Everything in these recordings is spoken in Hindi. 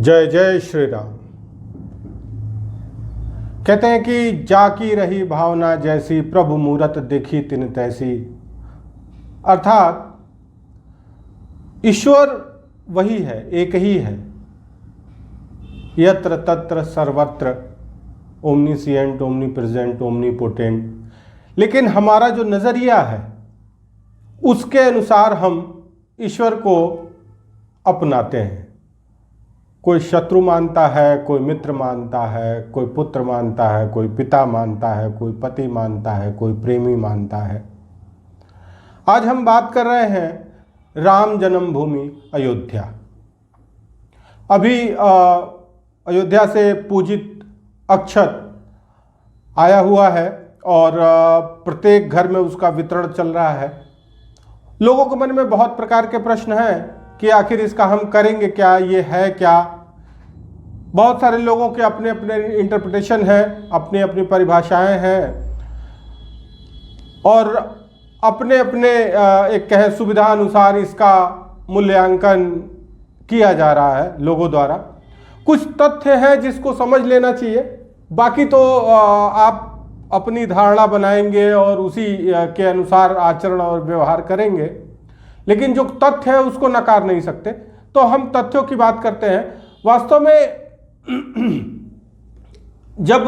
जय जय श्री राम। कहते हैं कि जाकी रही भावना जैसी, प्रभु मूरत देखी तिन तैसी। अर्थात ईश्वर वही है, एक ही है। यत्र तत्र सर्वत्र, ओमनीसिएंट, ओमनी प्रेजेंट, ओमनीपोटेंट। लेकिन हमारा जो नज़रिया है उसके अनुसार हम ईश्वर को अपनाते हैं। कोई शत्रु मानता है, कोई मित्र मानता है, कोई पुत्र मानता है, कोई पिता मानता है, कोई पति मानता है, कोई प्रेमी मानता है। आज हम बात कर रहे हैं राम जन्मभूमि अयोध्या। अभी अयोध्या से पूजित अक्षत आया हुआ है और प्रत्येक घर में उसका वितरण चल रहा है। लोगों के मन में बहुत प्रकार के प्रश्न हैं कि आखिर इसका हम करेंगे क्या, ये है क्या। बहुत सारे लोगों के अपने अपने इंटरप्रिटेशन हैं, अपनी अपनी परिभाषाएं हैं और अपने अपने एक कहें सुविधा अनुसार इसका मूल्यांकन किया जा रहा है लोगों द्वारा। कुछ तथ्य हैं जिसको समझ लेना चाहिए, बाकी तो आप अपनी धारणा बनाएंगे और उसी के अनुसार आचरण और व्यवहार करेंगे। लेकिन जो तथ्य है उसको नकार नहीं सकते, तो हम तथ्यों की बात करते हैं। वास्तव में जब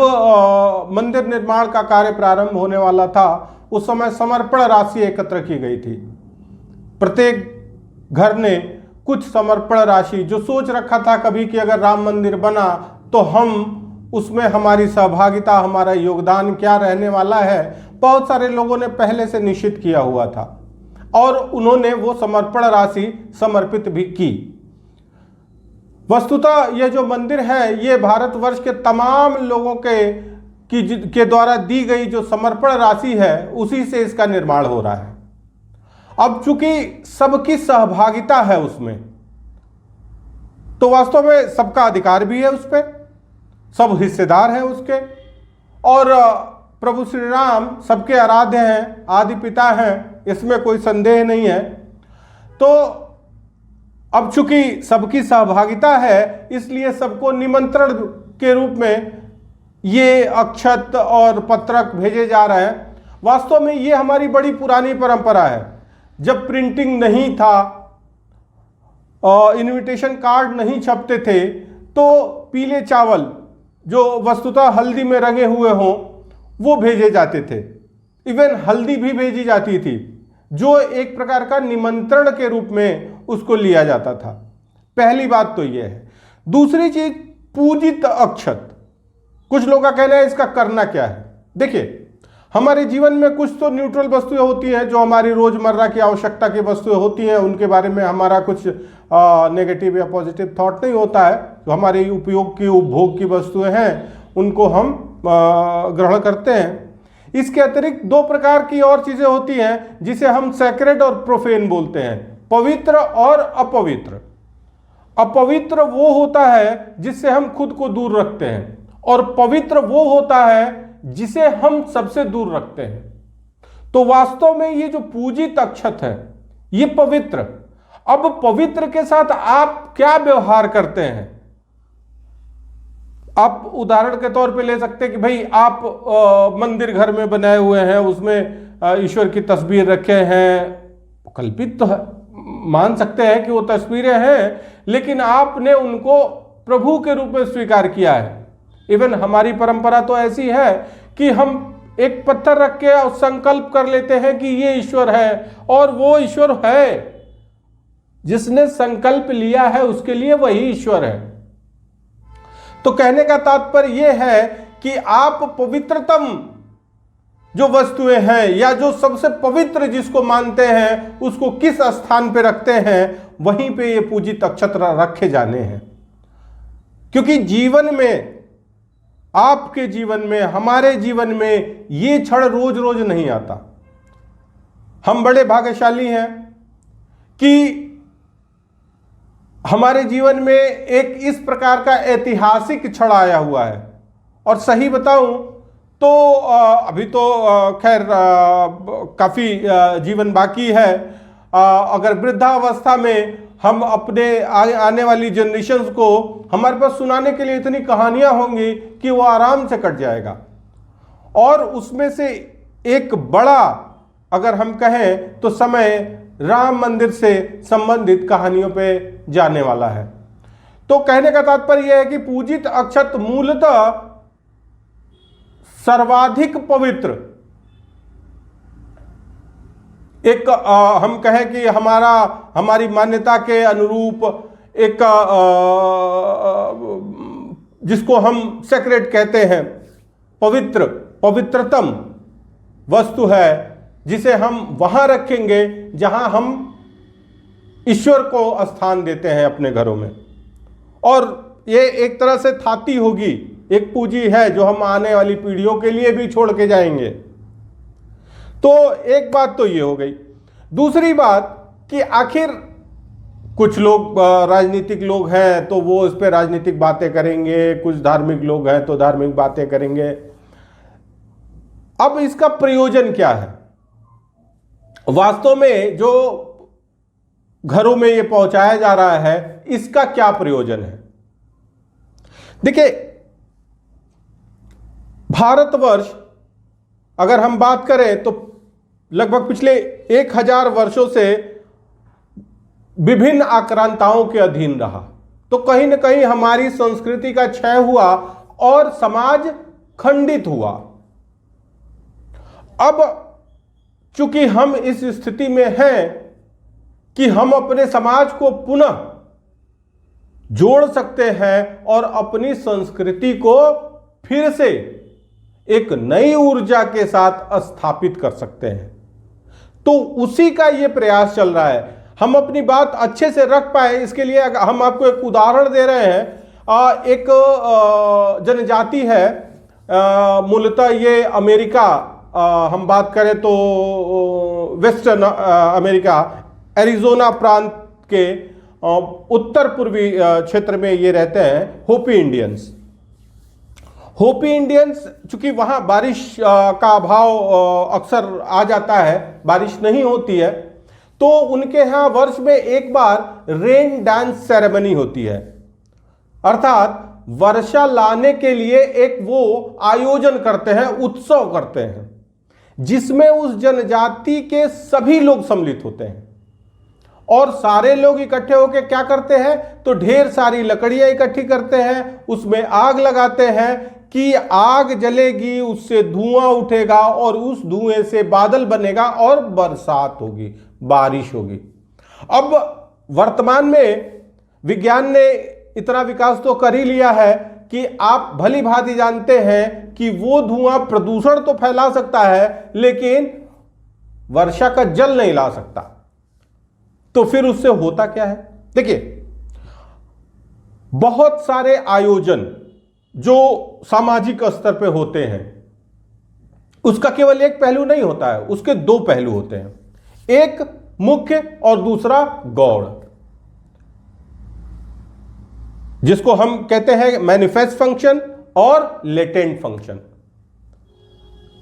मंदिर निर्माण का कार्य प्रारंभ होने वाला था उस समय समर्पण राशि एकत्र की गई थी। प्रत्येक घर ने कुछ समर्पण राशि, जो सोच रखा था कभी कि अगर राम मंदिर बना तो हम उसमें हमारी सहभागिता, हमारा योगदान क्या रहने वाला है, बहुत सारे लोगों ने पहले से निश्चित किया हुआ था और उन्होंने वो समर्पण राशि समर्पित भी की। वस्तुतः यह जो मंदिर है ये भारतवर्ष के तमाम लोगों के द्वारा दी गई जो समर्पण राशि है उसी से इसका निर्माण हो रहा है। अब चूंकि सबकी सहभागिता है उसमें, तो वास्तव में सबका अधिकार भी है उस पर, सब हिस्सेदार हैं उसके। और प्रभु श्री राम सबके आराध्य हैं, आदि पिता हैं, इसमें कोई संदेह नहीं है। तो अब चूंकि सबकी सहभागिता है इसलिए सबको निमंत्रण के रूप में ये अक्षत और पत्रक भेजे जा रहे हैं। वास्तव में ये हमारी बड़ी पुरानी परंपरा है। जब प्रिंटिंग नहीं था और इनविटेशन कार्ड नहीं छपते थे तो पीले चावल जो वस्तुतः हल्दी में रंगे हुए हों वो भेजे जाते थे। इवन हल्दी भी भेजी जाती थी जो एक प्रकार का निमंत्रण के रूप में उसको लिया जाता था। पहली बात तो यह है। दूसरी चीज, पूजित अक्षत। कुछ लोगों का कहना है इसका करना क्या है। देखिए, हमारे जीवन में कुछ तो न्यूट्रल वस्तुएं होती हैं जो हमारी रोजमर्रा की आवश्यकता की वस्तुएं होती हैं, उनके बारे में हमारा कुछ नेगेटिव या पॉजिटिव थॉट नहीं होता है। जो हमारे उपयोग की, उपभोग की वस्तुएं हैं उनको हम ग्रहण करते हैं। इसके अतिरिक्त दो प्रकार की और चीजें होती हैं जिसे हम सैक्रेड और प्रोफेन बोलते हैं, पवित्र और अपवित्र। अपवित्र वो होता है जिससे हम खुद को दूर रखते हैं और पवित्र वो होता है जिसे हम सबसे दूर रखते हैं। तो वास्तव में ये जो पूजित अक्षत है ये पवित्र। अब पवित्र के साथ आप क्या व्यवहार करते हैं? आप उदाहरण के तौर पे ले सकते हैं कि भाई आप मंदिर घर में बनाए हुए हैं, उसमें ईश्वर की तस्वीर रखे हैं। कल्पित तो है, मान सकते हैं कि वो तस्वीरें हैं, लेकिन आपने उनको प्रभु के रूप में स्वीकार किया है। इवन हमारी परंपरा तो ऐसी है कि हम एक पत्थर रख के और संकल्प कर लेते हैं कि ये ईश्वर है, और वो ईश्वर है। जिसने संकल्प लिया है उसके लिए वही ईश्वर है। तो कहने का तात्पर्य यह है कि आप पवित्रतम जो वस्तुएं हैं या जो सबसे पवित्र जिसको मानते हैं उसको किस स्थान पे रखते हैं, वहीं पे ये पूजित अक्षत रखे जाने हैं। क्योंकि जीवन में, आपके जीवन में, हमारे जीवन में ये क्षण रोज रोज नहीं आता। हम बड़े भाग्यशाली हैं कि हमारे जीवन में एक इस प्रकार का ऐतिहासिक क्षण आया हुआ है। और सही बताऊं तो अभी तो खैर काफी जीवन बाकी है। अगर वृद्धावस्था में हम अपने आने वाली जनरेशन्स को हमारे पास सुनाने के लिए इतनी कहानियां होंगी कि वो आराम से कट जाएगा। और उसमें से एक बड़ा अगर हम कहें तो समय राम मंदिर से संबंधित कहानियों पे जाने वाला है। तो कहने का तात्पर्य यह है कि पूजित अक्षत मूलतः सर्वाधिक पवित्र एक हम कहें कि हमारी मान्यता के अनुरूप एक जिसको हम सेक्रेट कहते हैं, पवित्रतम वस्तु है, जिसे हम वहां रखेंगे जहां हम ईश्वर को स्थान देते हैं अपने घरों में। और ये एक तरह से थाती होगी, एक पूंजी है जो हम आने वाली पीढ़ियों के लिए भी छोड़ के जाएंगे। तो एक बात तो ये हो गई। दूसरी बात कि आखिर कुछ लोग राजनीतिक लोग हैं तो वो इस पे राजनीतिक बातें करेंगे, कुछ धार्मिक लोग हैं तो धार्मिक बातें करेंगे। अब इसका प्रयोजन क्या है? वास्तव में जो घरों में ये पहुंचाया जा रहा है, इसका क्या प्रयोजन है? देखिए, भारतवर्ष अगर हम बात करें तो लगभग पिछले 1000 वर्षों से विभिन्न आक्रांताओं के अधीन रहा। तो कहीं ना कहीं हमारी संस्कृति का क्षय हुआ और समाज खंडित हुआ। अब चूंकि हम इस स्थिति में हैं कि हम अपने समाज को पुनः जोड़ सकते हैं और अपनी संस्कृति को फिर से एक नई ऊर्जा के साथ स्थापित कर सकते हैं, तो उसी का यह प्रयास चल रहा है। हम अपनी बात अच्छे से रख पाए, इसके लिए हम आपको एक उदाहरण दे रहे हैं। एक जनजाति है, मूलतः ये अमेरिका, हम बात करें तो वेस्टर्न अमेरिका, एरिजोना प्रांत के उत्तर पूर्वी क्षेत्र में ये रहते हैं, होपी इंडियंस। होपी इंडियंस, चूंकि वहां बारिश का अभाव अक्सर आ जाता है, बारिश नहीं होती है, तो उनके यहां वर्ष में एक बार रेन डांस सेरेमनी होती है। अर्थात वर्षा लाने के लिए एक वो आयोजन करते हैं, उत्सव करते हैं, जिसमें उस जनजाति के सभी लोग सम्मिलित होते हैं। और सारे लोग इकट्ठे होकर क्या करते हैं, तो ढेर सारी लकड़ियां इकट्ठी करते हैं, उसमें आग लगाते हैं कि आग जलेगी, उससे धुआं उठेगा और उस धुएं से बादल बनेगा और बरसात होगी, बारिश होगी। अब वर्तमान में विज्ञान ने इतना विकास तो कर ही लिया है कि आप भली भांति जानते हैं कि वो धुआं प्रदूषण तो फैला सकता है, लेकिन वर्षा का जल नहीं ला सकता। तो फिर उससे होता क्या है? देखिए, बहुत सारे आयोजन जो सामाजिक स्तर पे होते हैं, उसका केवल एक पहलू नहीं होता है, उसके दो पहलू होते हैं, एक मुख्य और दूसरा गौड़, जिसको हम कहते हैं मैनिफेस्ट फंक्शन और लेटेंट फंक्शन।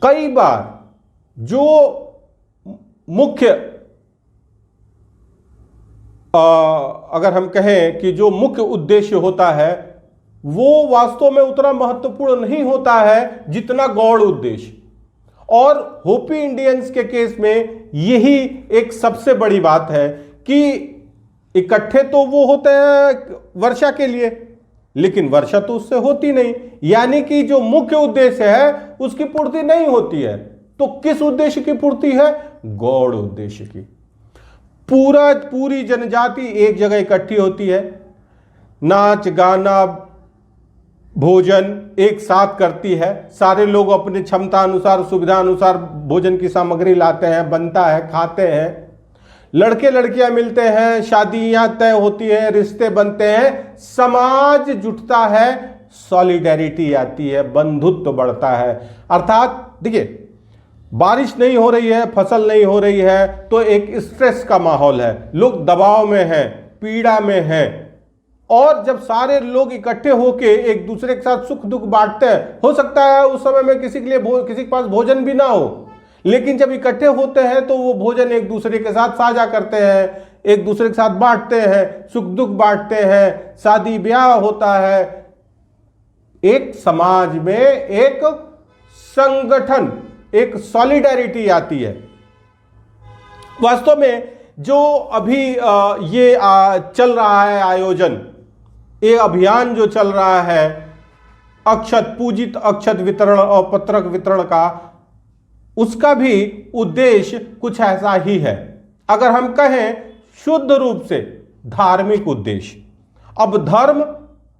कई बार जो मुख्य अगर हम कहें कि जो मुख्य उद्देश्य होता है वो वास्तव में उतना महत्वपूर्ण नहीं होता है जितना गौड़ उद्देश्य। और होपी इंडियंस के केस में यही एक सबसे बड़ी बात है कि इकट्ठे तो वो होते हैं वर्षा के लिए, लेकिन वर्षा तो उससे होती नहीं, यानी कि जो मुख्य उद्देश्य है उसकी पूर्ति नहीं होती है। तो किस उद्देश्य की पूर्ति है? गौड़ उद्देश्य की। पूरी जनजाति एक जगह इकट्ठी होती है, नाच गाना भोजन एक साथ करती है, सारे लोग अपनी क्षमता अनुसार सुविधा अनुसार भोजन की सामग्री लाते हैं, बनता है, खाते हैं, लड़के लड़कियां मिलते हैं, शादियां तय होती है, रिश्ते बनते हैं, समाज जुटता है, सॉलिडेरिटी आती है, बंधुत्व बढ़ता है। अर्थात देखिए, बारिश नहीं हो रही है, फसल नहीं हो रही है, तो एक स्ट्रेस का माहौल है, लोग दबाव में हैं, पीड़ा में हैं। और जब सारे लोग इकट्ठे होके एक दूसरे के साथ सुख दुख बांटते हैं, हो सकता है उस समय में किसी के पास भोजन भी ना हो, लेकिन जब इकट्ठे होते हैं तो वो भोजन एक दूसरे के साथ साझा करते हैं, एक दूसरे के साथ बांटते हैं, सुख दुख बांटते हैं, शादी ब्याह होता है। एक समाज में एक संगठन, एक सॉलिडेरिटी आती है। वास्तव में जो अभी ये चल रहा है आयोजन, ये अभियान जो चल रहा है अक्षत पूजित अक्षत वितरण और पत्रक वितरण का, उसका भी उद्देश्य कुछ ऐसा ही है। अगर हम कहें शुद्ध रूप से धार्मिक उद्देश्य। अब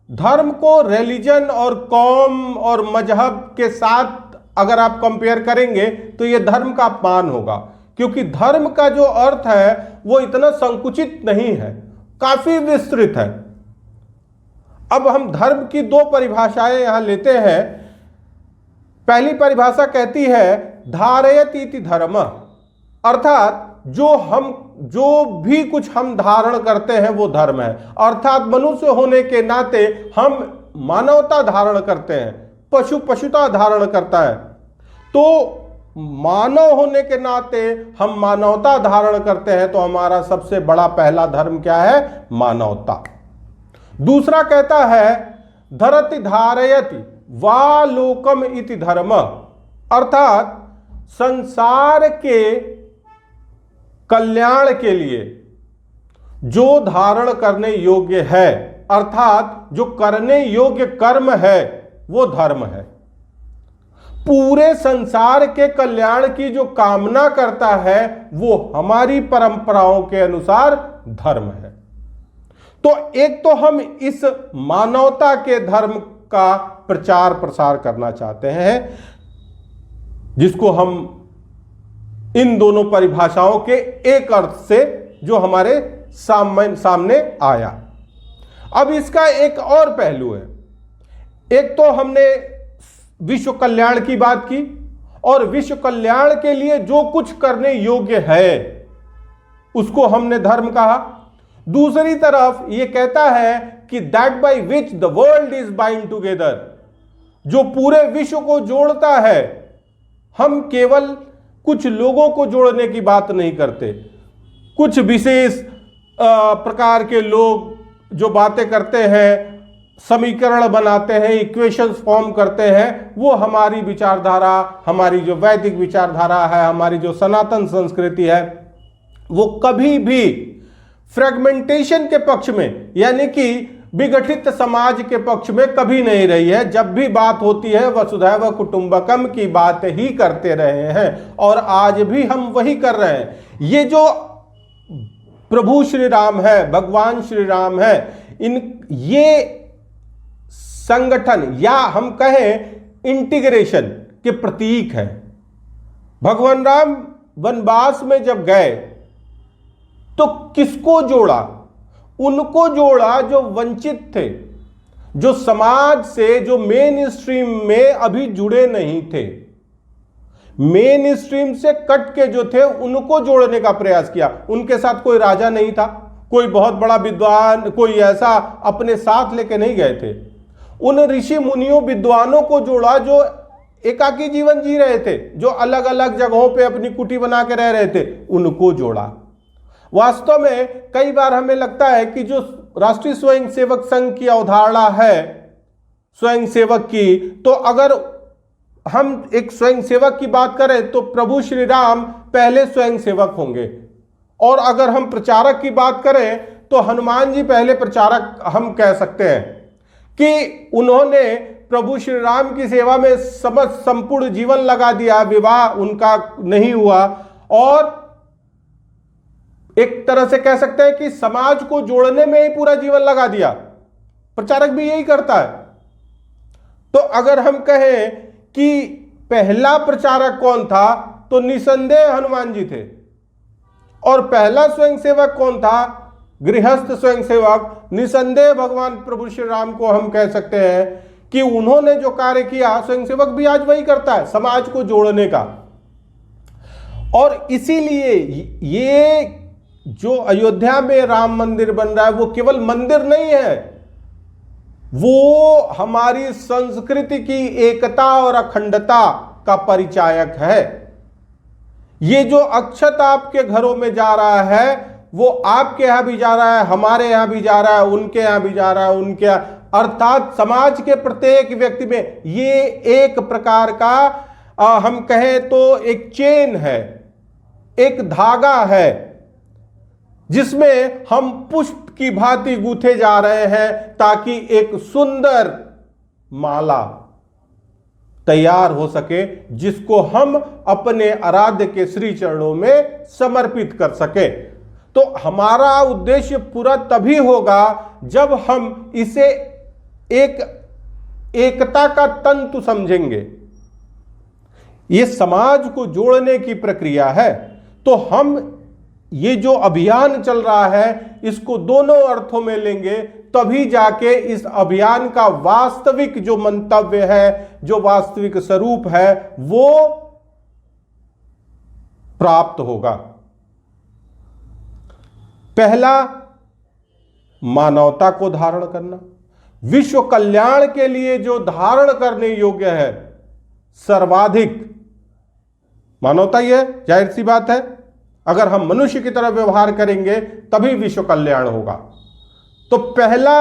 धर्म को रिलीजन और कौम और मजहब के साथ अगर आप कंपेयर करेंगे तो यह धर्म का अपमान होगा, क्योंकि धर्म का जो अर्थ है वो इतना संकुचित नहीं है, काफी विस्तृत है। अब हम धर्म की दो परिभाषाएं यहां लेते हैं। पहली परिभाषा कहती है धारयति इति धर्म, अर्थात जो भी कुछ हम धारण करते हैं वो धर्म है। अर्थात मनुष्य होने के नाते हम मानवता धारण करते हैं, पशुता धारण करता है, तो मानव होने के नाते हम मानवता धारण करते हैं, तो हमारा सबसे बड़ा पहला धर्म क्या है? मानवता। दूसरा कहता है धरति धारयति वा लोकम इति धर्म, अर्थात संसार के कल्याण के लिए जो धारण करने योग्य है, अर्थात जो करने योग्य कर्म है वो धर्म है। पूरे संसार के कल्याण की जो कामना करता है वो हमारी परंपराओं के अनुसार धर्म है। तो एक तो हम इस मानवता के धर्म का प्रचार प्रसार करना चाहते हैं, जिसको हम इन दोनों परिभाषाओं के एक अर्थ से जो हमारे सामने आया। अब इसका एक और पहलू है। एक तो हमने विश्व कल्याण की बात की और विश्व कल्याण के लिए जो कुछ करने योग्य है उसको हमने धर्म कहा। दूसरी तरफ यह कहता है कि that by which the world is bind together, जो पूरे विश्व को जोड़ता है। हम केवल कुछ लोगों को जोड़ने की बात नहीं करते, कुछ विशेष प्रकार के लोग जो बातें करते हैं, समीकरण बनाते हैं, इक्वेशंस फॉर्म करते हैं, वो हमारी विचारधारा, हमारी जो वैदिक विचारधारा है, हमारी जो सनातन संस्कृति है, वो कभी भी फ्रेगमेंटेशन के पक्ष में, यानी कि विघटित समाज के पक्ष में कभी नहीं रही है। जब भी बात होती है वसुधैव कुटुंबकम की बात ही करते रहे हैं और आज भी हम वही कर रहे हैं। ये जो प्रभु श्री राम है, भगवान श्री राम है, ये संगठन या हम कहें इंटीग्रेशन के प्रतीक है। भगवान राम वनवास में जब गए तो किसको जोड़ा? उनको जोड़ा जो वंचित थे, जो समाज से, जो मेन स्ट्रीम में अभी जुड़े नहीं थे। मेन स्ट्रीम से कट के जो थे उनको जोड़ने का प्रयास किया। उनके साथ कोई राजा नहीं था, कोई बहुत बड़ा विद्वान, कोई ऐसा अपने साथ लेके नहीं गए थे। उन ऋषि मुनियों विद्वानों को जोड़ा जो एकाकी जीवन जी रहे थे, जो अलग अलग जगहों पे अपनी कुटी बना के रह रहे थे, उनको जोड़ा। वास्तव में कई बार हमें लगता है कि जो राष्ट्रीय स्वयंसेवक संघ की अवधारणा है स्वयंसेवक की, तो अगर हम एक स्वयंसेवक की बात करें तो प्रभु श्री राम पहले स्वयंसेवक होंगे, और अगर हम प्रचारक की बात करें तो हनुमान जी पहले प्रचारक हम कह सकते हैं कि उन्होंने प्रभु श्री राम की सेवा में संपूर्ण जीवन लगा दिया। विवाह उनका नहीं हुआ और एक तरह से कह सकते हैं कि समाज को जोड़ने में ही पूरा जीवन लगा दिया। प्रचारक भी यही करता है। तो अगर हम कहें कि पहला प्रचारक कौन था तो निसंदेह हनुमान जी थे, और पहला स्वयंसेवक कौन था? गृहस्थ स्वयंसेवक निसंदेह भगवान प्रभु श्री राम को हम कह सकते हैं कि उन्होंने जो कार्य किया, स्वयंसेवक भी आज वही करता है, समाज को जोड़ने का। और इसीलिए ये जो अयोध्या में राम मंदिर बन रहा है वो केवल मंदिर नहीं है, वो हमारी संस्कृति की एकता और अखंडता का परिचायक है। ये जो अक्षत आपके घरों में जा रहा है वो आपके यहां भी जा रहा है, हमारे यहां भी जा रहा है, उनके यहां भी जा रहा है, उनके यहां, अर्थात समाज के प्रत्येक व्यक्ति में ये एक प्रकार का हम कहें तो एक चेन है, एक धागा है, जिसमें हम पुष्प की भांति गूंथे जा रहे हैं ताकि एक सुंदर माला तैयार हो सके, जिसको हम अपने आराध्य के श्री चरणों में समर्पित कर सके। तो हमारा उद्देश्य पूरा तभी होगा जब हम इसे एक एकता का तंतु समझेंगे। ये समाज को जोड़ने की प्रक्रिया है। तो हम ये जो अभियान चल रहा है इसको दोनों अर्थों में लेंगे, तभी जाके इस अभियान का वास्तविक जो मंतव्य है, जो वास्तविक स्वरूप है, वो प्राप्त होगा। पहला, मानवता को धारण करना। विश्व कल्याण के लिए जो धारण करने योग्य है सर्वाधिक मानवता ही है, जाहिर सी बात है। अगर हम मनुष्य की तरह व्यवहार करेंगे तभी विश्व कल्याण होगा। तो पहला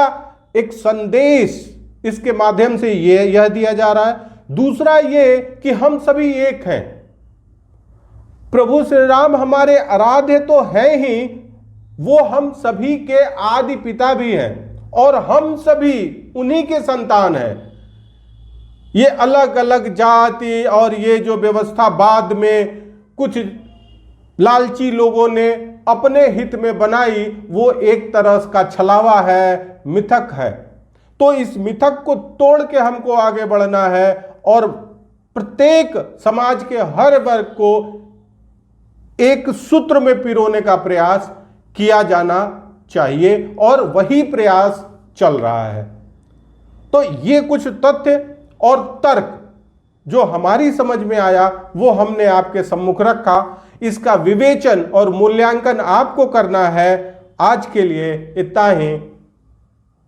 एक संदेश इसके माध्यम से यह दिया जा रहा है। दूसरा ये कि हम सभी एक हैं। प्रभु श्री राम हमारे आराध्य तो हैं ही, वो हम सभी के आदि पिता भी हैं और हम सभी उन्हीं के संतान हैं। ये अलग अलग जाति और ये जो व्यवस्था बाद में कुछ लालची लोगों ने अपने हित में बनाई, वो एक तरह का छलावा है, मिथक है। तो इस मिथक को तोड़ के हमको आगे बढ़ना है और प्रत्येक समाज के हर वर्ग को एक सूत्र में पिरोने का प्रयास किया जाना चाहिए और वही प्रयास चल रहा है। तो ये कुछ तथ्य और तर्क जो हमारी समझ में आया वो हमने आपके सम्मुख रखा। इसका विवेचन और मूल्यांकन आपको करना है। आज के लिए इतना ही।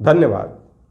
धन्यवाद।